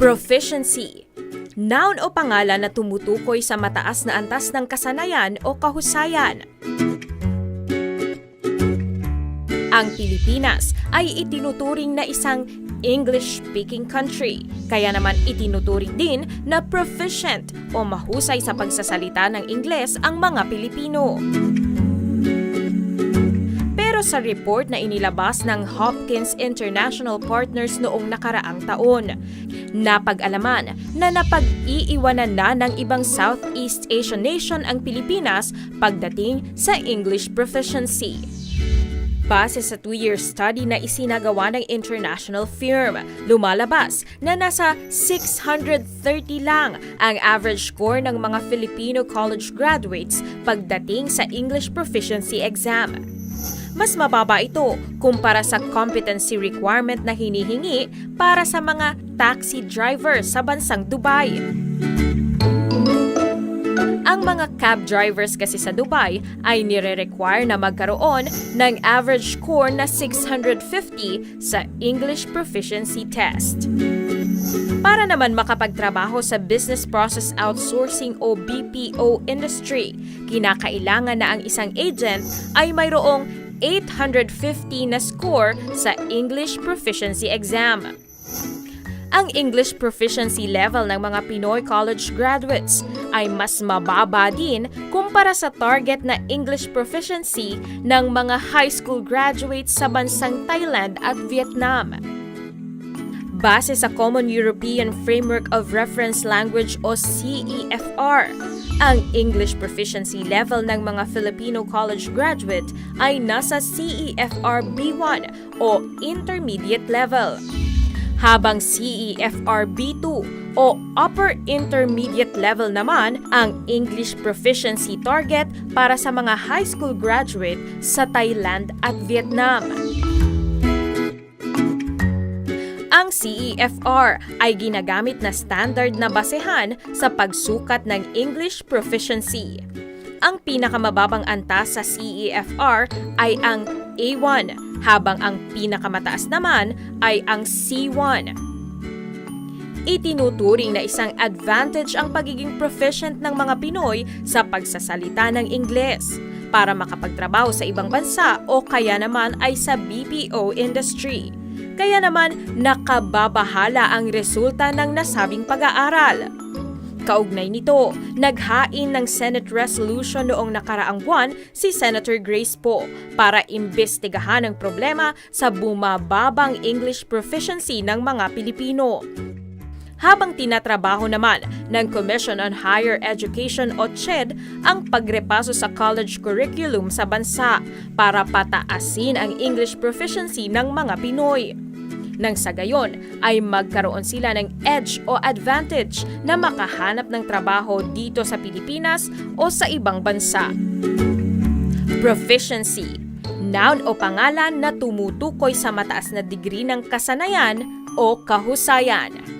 Proficiency. Noun o pangalan na tumutukoy sa mataas na antas ng kasanayan o kahusayan. Ang Pilipinas ay itinuturing na isang English-speaking country, kaya naman itinuturing din na proficient o mahusay sa pagsasalita ng Ingles ang mga Pilipino. Pero sa report na inilabas ng Hopkins International Partners noong nakaraang taon, napag-alaman na napag-iiwanan na ng ibang Southeast Asian nation ang Pilipinas pagdating sa English proficiency. Base sa 2-year study na isinagawa ng international firm, lumalabas na nasa 630 lang ang average score ng mga Filipino college graduates pagdating sa English proficiency exam. Mas mababa ito kumpara sa competency requirement na hinihingi para sa mga taxi driver sa bansang Dubai. Ang mga cab drivers kasi sa Dubai ay nire-require na magkaroon ng average score na 650 sa English Proficiency Test. Para naman makapagtrabaho sa business process outsourcing o BPO industry, kinakailangan na ang isang agent ay mayroong 850 na score sa English Proficiency Exam. Ang English proficiency level ng mga Pinoy college graduates ay mas mababa din kumpara sa target na English proficiency ng mga high school graduates sa bansang Thailand at Vietnam. Base sa Common European Framework of Reference Language o CEFR, ang English proficiency level ng mga Filipino college graduate ay nasa CEFR B1 o intermediate level, habang CEFR B2 o upper intermediate level naman ang English proficiency target para sa mga high school graduate sa Thailand at Vietnam. Ang CEFR ay ginagamit na standard na basehan sa pagsukat ng English proficiency. Ang pinakamababang antas sa CEFR ay ang A1, habang ang pinakamataas naman ay ang C1. Itinuturing na isang advantage ang pagiging proficient ng mga Pinoy sa pagsasalita ng Ingles para makapagtrabaho sa ibang bansa o kaya naman ay sa BPO industry. Kaya naman nakababahala ang resulta ng nasabing pag-aaral. Kaugnay nito, naghain ng Senate resolution noong nakaraang buwan si Senator Grace Poe para imbestigahan ang problema sa bumababang English proficiency ng mga Pilipino. Habang tinatrabaho naman ng Commission on Higher Education o CHED ang pagrepaso sa college curriculum sa bansa para pataasin ang English proficiency ng mga Pinoy. Nang sa gayon ay magkaroon sila ng edge o advantage na makahanap ng trabaho dito sa Pilipinas o sa ibang bansa. Proficiency, noun o pangalan na tumutukoy sa mataas na degree ng kasanayan o kahusayan.